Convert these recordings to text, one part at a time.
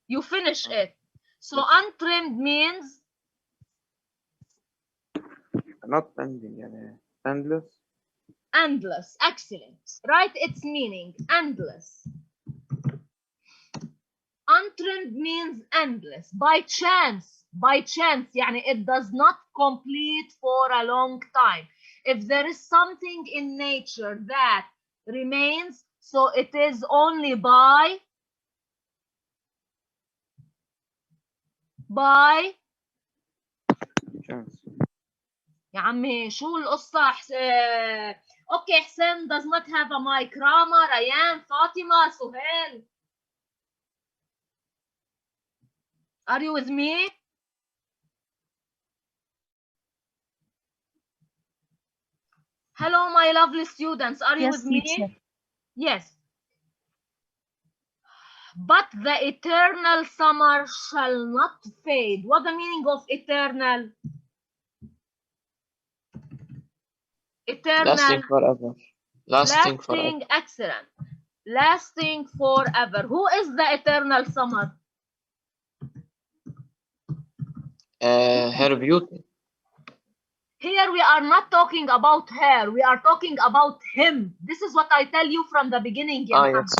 You finish it. So untrimmed means not ending يعني endless. endless. Excellent. Write its meaning. Endless. Untrimmed means endless. By chance. By chance. يعني it does not complete for a long time. If there is something in nature that remains, so it is only by chance. يا عمي شو القصة اوكي حسين does not have a mic. راما، ريان، فاطمة، سهيل. Are you with me? Hello my lovely students. Are you Yes, with me? teacher. Yes. But the eternal summer shall not fade. What the meaning of eternal? Eternal. Lasting forever. Lasting forever. Excellent. Lasting forever. Who is the eternal summer? Her beauty. Here we are not talking about her. We are talking about him. This is what I tell you from the beginning. Yes.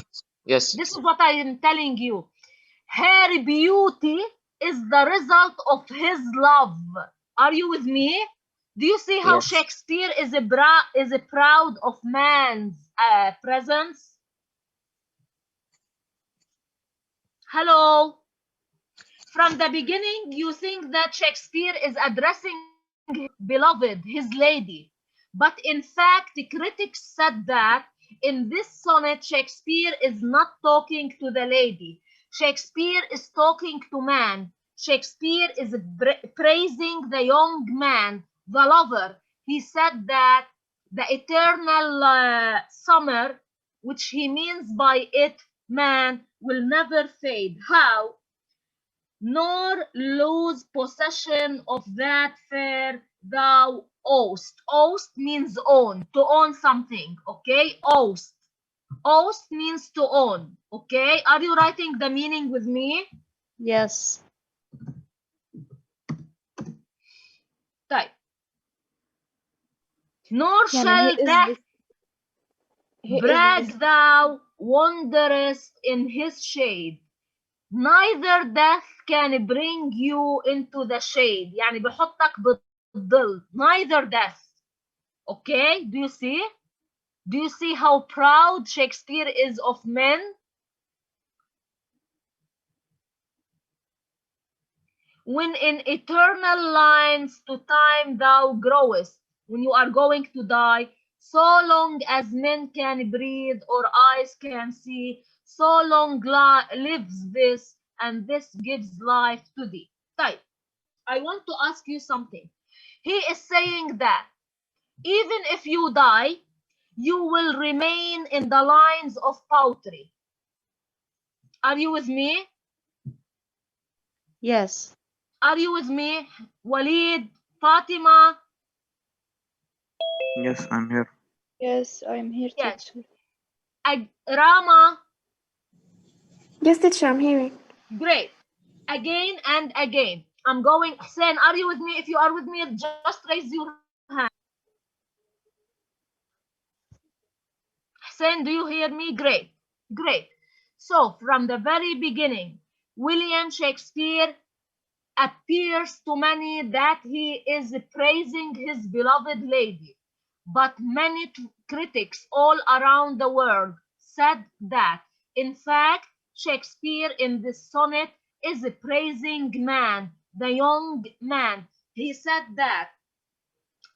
Yes. This is what I am telling you. Her beauty is the result of his love. Are you with me? Do you see how Yes. Shakespeare is proud of man's presence? Hello. From the beginning, you think that Shakespeare is addressing his beloved, his lady. But in fact, critics said that in this sonnet, Shakespeare is not talking to the lady. Shakespeare is talking to man. Shakespeare is praising the young man, the lover. He said that the eternal summer, which he means by it, man, will never fade. How? Nor lose possession of that fair thou owest. Owest means own, to own something, okay? Owest. Owest means to own, okay? Are you writing the meaning with me? Yes. طيب. Nor shall death brag thou wanderest in his shade. Neither death can bring you into the shade. يعني بحطك بالظل. Neither death. Okay? Do you see? Do you see how proud Shakespeare is of men? When in eternal lines to time thou growest, when you are going to die, so long as men can breathe or eyes can see, so long lives this, and this gives life to thee. Type. I want to ask you something. He is saying that even if you die, you will remain in the lines of poetry. Are you with me? Yes. Are you with me? Walid, Fatima? Yes, I'm here. Yes, I'm here, Yes. teacher. Rama? Yes, teacher, I'm hearing. Great. Again and again. I'm going. Hussein, are you with me? If you are with me, just raise your hand. Hussein, do you hear me? Great. Great. So, from the very beginning, William Shakespeare appears to many that he is praising his beloved lady. But many critics all around the world said that, in fact, Shakespeare in this sonnet is praising man, the young man. He said that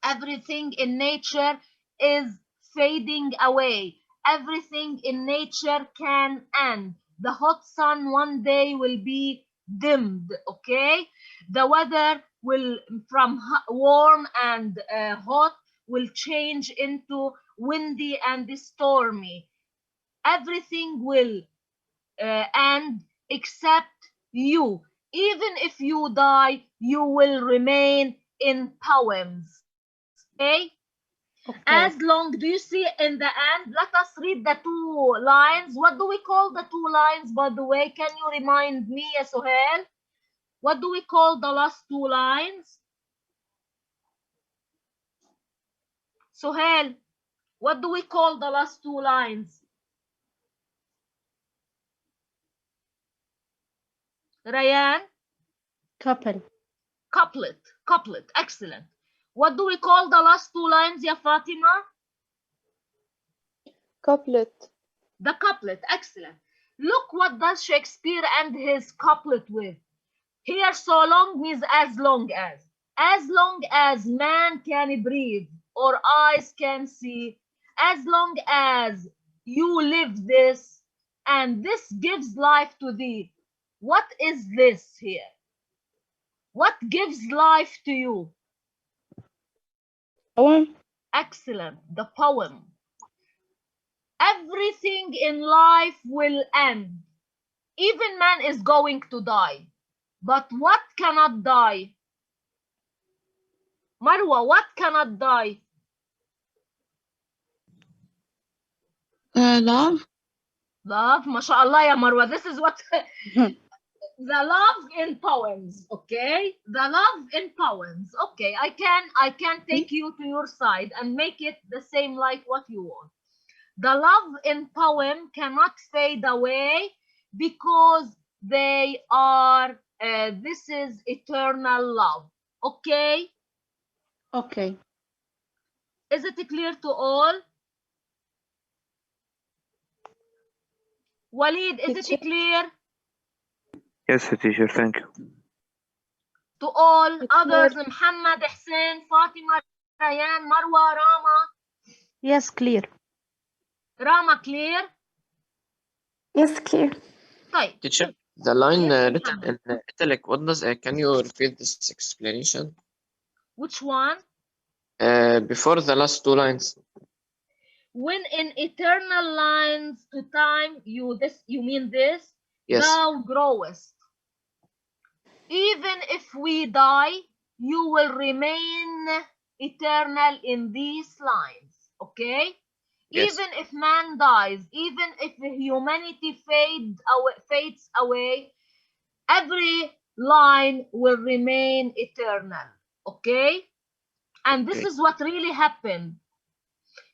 everything in nature is fading away. Everything in nature can end. The hot sun one day will be dimmed, okay? The weather will, from warm and hot, will change into windy and stormy. Everything will end except you. Even if you die, you will remain in poems. Okay? Okay. As long, do you see in the end? Let us read the two lines. What do we call the two lines, by the way? Can you remind me, Suhail? What do we call the last two lines? Suhail, what do we call the last two lines? Rayan? Couple. Couplet, excellent. What do we call the last two lines, ya Fatima? Couplet. The couplet, excellent. Look what does Shakespeare end his couplet with. Here, so long means as long as man can breathe or eyes can see, as long as you live this, and this gives life to thee. What is this here? What gives life to you? Poem. Excellent, the poem. Everything in life will end. Even man is going to die. But what cannot die? Marwa, what cannot die? Love. Love, mashallah ya Marwa. This is what the love in poems, okay? The love in poems. Okay, I can take you to your side and make it the same like what you want. The love in poem cannot fade away because they are, this is eternal love. Okay? Okay. Is it clear to all? Walid, is it clear? Yes, teacher, thank you. To all It's others, clear. Muhammad, Hussein, Fatima, Rayan, Marwa, Rama. Yes, clear. Rama, clear? Yes, clear. طيب. Teacher, the line Yes, written in italic, what does can you repeat this explanation? Which one? Before the last two lines. When in eternal lines to time, you mean this? Yes. Thou growest. Even if we die, you will remain eternal in these lines. Okay? Yes. Even if man dies, even if humanity fades away, every line will remain eternal. Okay? And this Okay. is what really happened.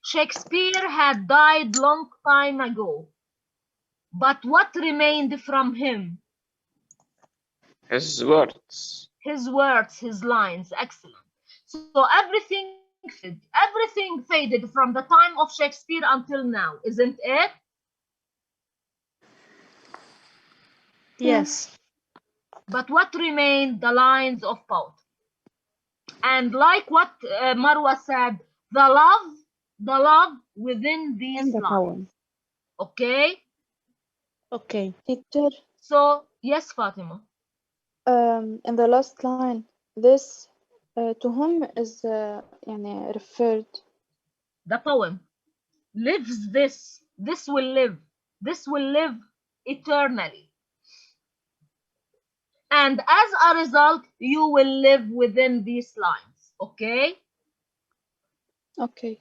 Shakespeare had died long time ago. But what remained from him? His words. His words, his lines. Excellent. So everything faded from the time of Shakespeare until now, isn't it? Yes. But what remained? The lines of poetry. And like what Marwa said, the love within these In the lines. poem. Okay? Okay. Teacher, So, yes, Fatima. in the last line, this to whom is يعني referred? The poem lives this. This will live. This will live eternally. And as a result, you will live within these lines. Okay? Okay.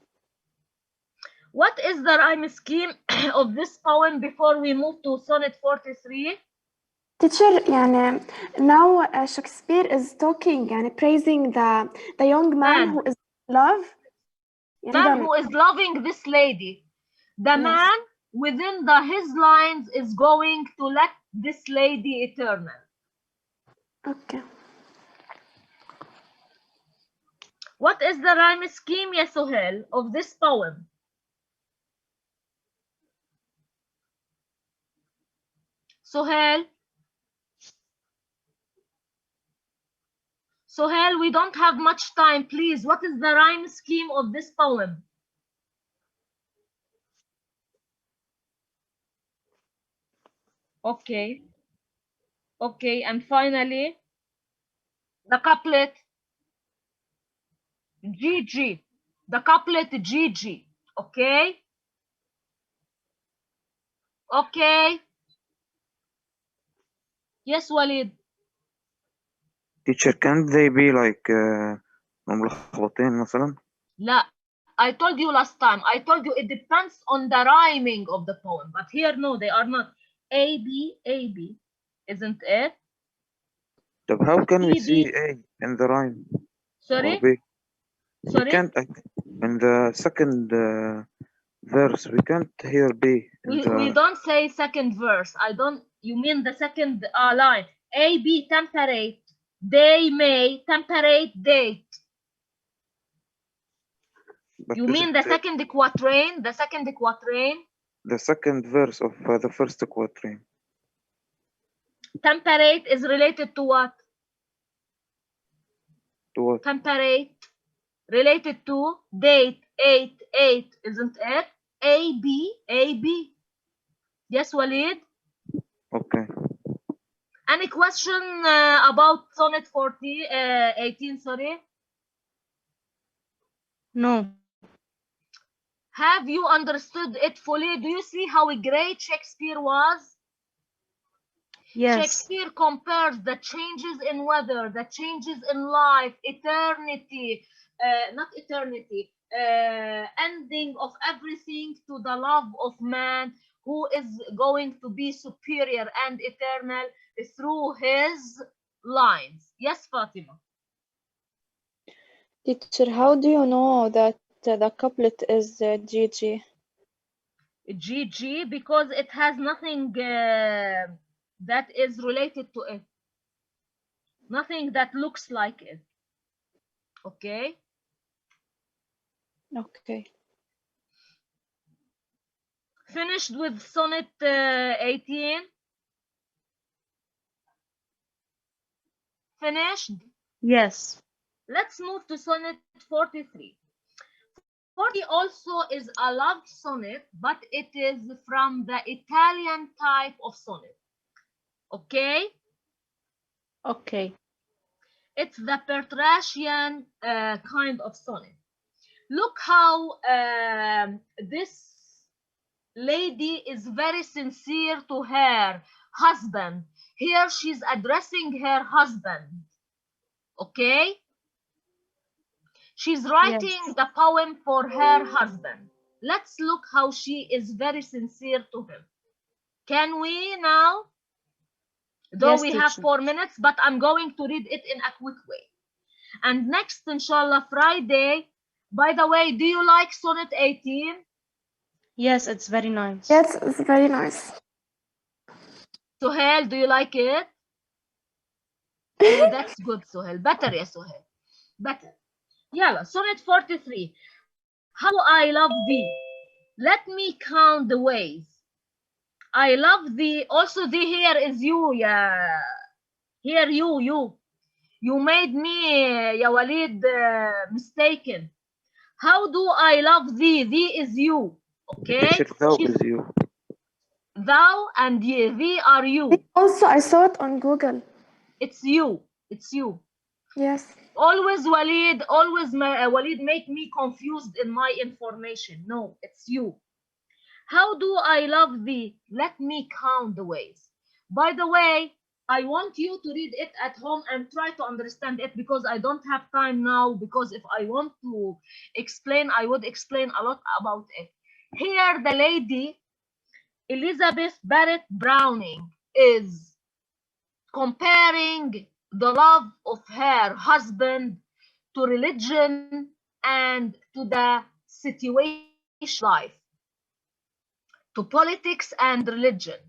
What is the rhyme scheme of this poem before we move to sonnet 43? Teacher, يعني now Shakespeare is talking يعني praising the young man who is in love. Man who is loving this lady. The Yes. man within his lines is going to let this lady eternal. Okay. What is the rhyme scheme, ya Suhail, of this poem? Suhail? Suhail, we don't have much time. Please, what is the rhyme scheme of this poem? Okay. Okay, and finally, the couplet GG. The couplet GG. Okay? Okay. Yes, Walid. Teacher, can't they be like ملخبطين مثلا? لا. I told you last time. I told you it depends on the rhyming of the poem. But here, no, they are not. A, B, isn't it? طب how can we C, see D. A in the rhyme or Sorry? B? We Sorry? can't, in the second verse, we can't hear B in We the, don't say second verse. I don't. You mean the second line? A, B, temperate. They may temperate date. but You is mean it the second quatrain? The second quatrain? the second verse of the first quatrain? Temperate is related to what? To what? Temperate related to date. 8, isn't it? A, B. Yes, Walid? Okay. Any question about sonnet 18, sorry? No. Have you understood it fully? Do you see how great Shakespeare was? Yes. Shakespeare compares the changes in weather, the changes in life, eternity, ending of everything to the love of man who is going to be superior and eternal through his lines. Yes, Fatima. Teacher, how do you know that the couplet is GG? GG because it has nothing that is related to it. Nothing that looks like it. Okay? Okay. Finished with sonnet 18? Finished? Yes. Let's move to sonnet 43. 40 also is a love sonnet, but it is from the Italian type of sonnet. Okay? Okay. It's the Petrarchian kind of sonnet. Look how this lady is very sincere to her husband. Here she's addressing her husband. Okay? She's writing Yes. the poem for her husband. Let's look how she is very sincere to him. Can we now? Though Yes, we have teacher. 4 minutes, but I'm going to read it in a quick way. And next, inshallah, Friday. By the way, do you like sonnet 18? Yes, it's very nice. Yes, it's very nice. Suhail, do you like it? Oh, that's good, Suhail. Better, yeah, Suhail. Better. Yalla, sonnet 43. How I love thee. Let me count the ways. I love thee. Also, thee here is you, yeah. Here, you. You made me, ya Walid, mistaken. How do I love thee? Thee is you. Okay? Teacher, thou is you. Thou and thee are you. Also, I saw it on Google. It's you. It's you. Yes. Always Walid, Walid make me confused in my information. No, it's you. How do I love thee? Let me count the ways. By the way, I want you to read it at home and try to understand it because I don't have time now, because if I want to explain, I would explain a lot about it. Here, the lady, Elizabeth Barrett Browning, is comparing the love of her husband to religion and to the situation life, to politics and religion.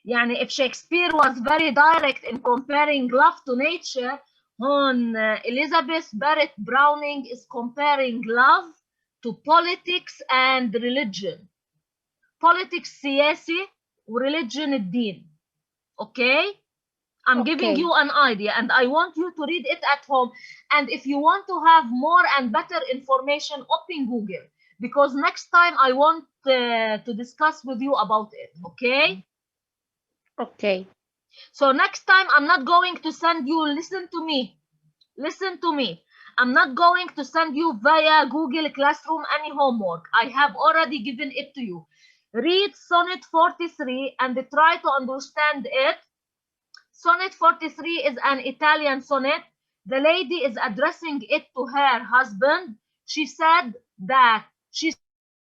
Yani if Shakespeare was very direct in comparing love to nature, on Elizabeth Barrett Browning is comparing love to politics and religion. Politics سياسي ورeligion الدين. Okay? I'm giving you an idea and I want you to read it at home. And if you want to have more and better information, open Google. Because next time I want to discuss with you about it. Okay? Okay. So next time I'm not going to send you, listen to me. Listen to me. I'm not going to send you via Google Classroom any homework. I have already given it to you. Read Sonnet 43 and try to understand it. Sonnet 43 is an Italian sonnet. The lady is addressing it to her husband. She said, that she's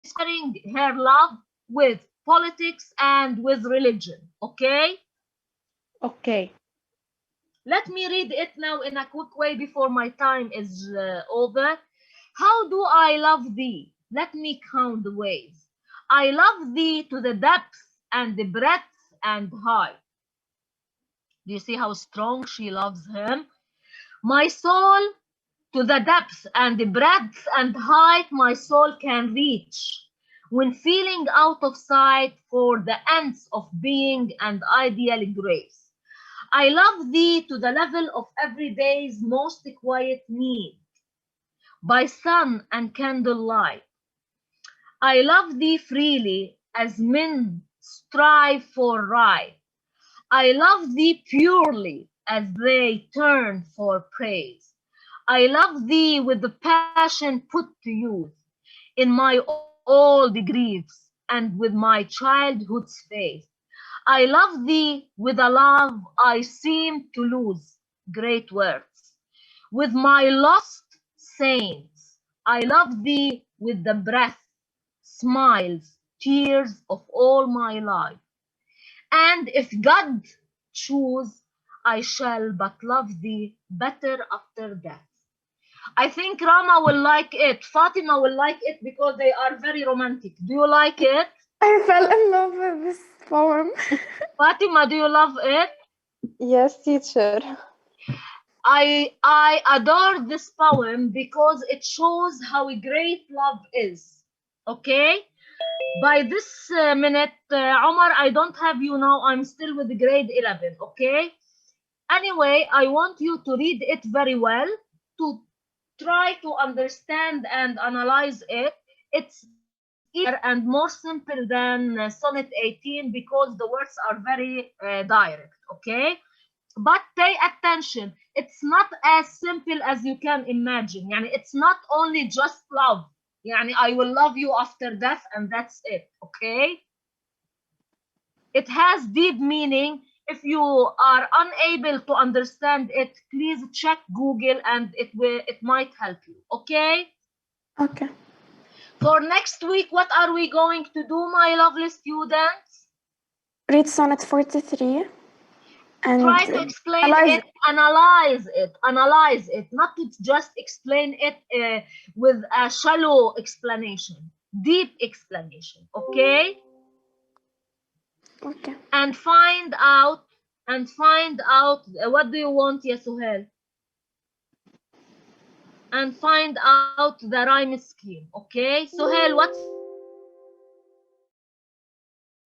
sharing her love with politics and with religion. Okay? Okay. Let me read it now in a quick way before my time is over. How do I love thee? Let me count the ways. I love thee to the depth and the breadth and height. Do you see how strong she loves him? My soul to the depth and the breadth and height my soul can reach. When feeling out of sight for the ends of being and ideal grace. I love thee to the level of every day's most quiet need. By sun and candlelight. I love thee freely as men strive for right. I love thee purely as they turn for praise. I love thee with the passion put to use in my old griefs and with my childhood's faith. I love thee with a love I seem to lose, great words. With my lost saints, I love thee with the breath, smiles, tears of all my life. And if God choose, I shall but love thee better after death. I think Rama will like it. Fatima will like it because they are very romantic. Do you like it? I fell in love with this poem. Fatima, do you love it? Yes, teacher. I adore this poem because it shows how great love is. Okay? By this minute, Omar, I don't have you now. I'm still with grade 11. Okay? Anyway, I want you to read it very well, to try to understand and analyze it. It's easier and more simple than Sonnet 18 because the words are very direct. Okay? But pay attention, it's not as simple as you can imagine. يعني it's not only just love. يعني I will love you after death and that's it. Okay? It has deep meaning. If you are unable to understand it, please check Google and it might help you. Okay? Okay. For next week, what are we going to do, my lovely students? Read Sonnet 43 and Try to explain analyze it, analyze it, not to just explain it with a shallow explanation, deep explanation, okay? Okay. And find out, what do you want, ya Suhail? And find out the rhyme scheme, okay? Suhail, what's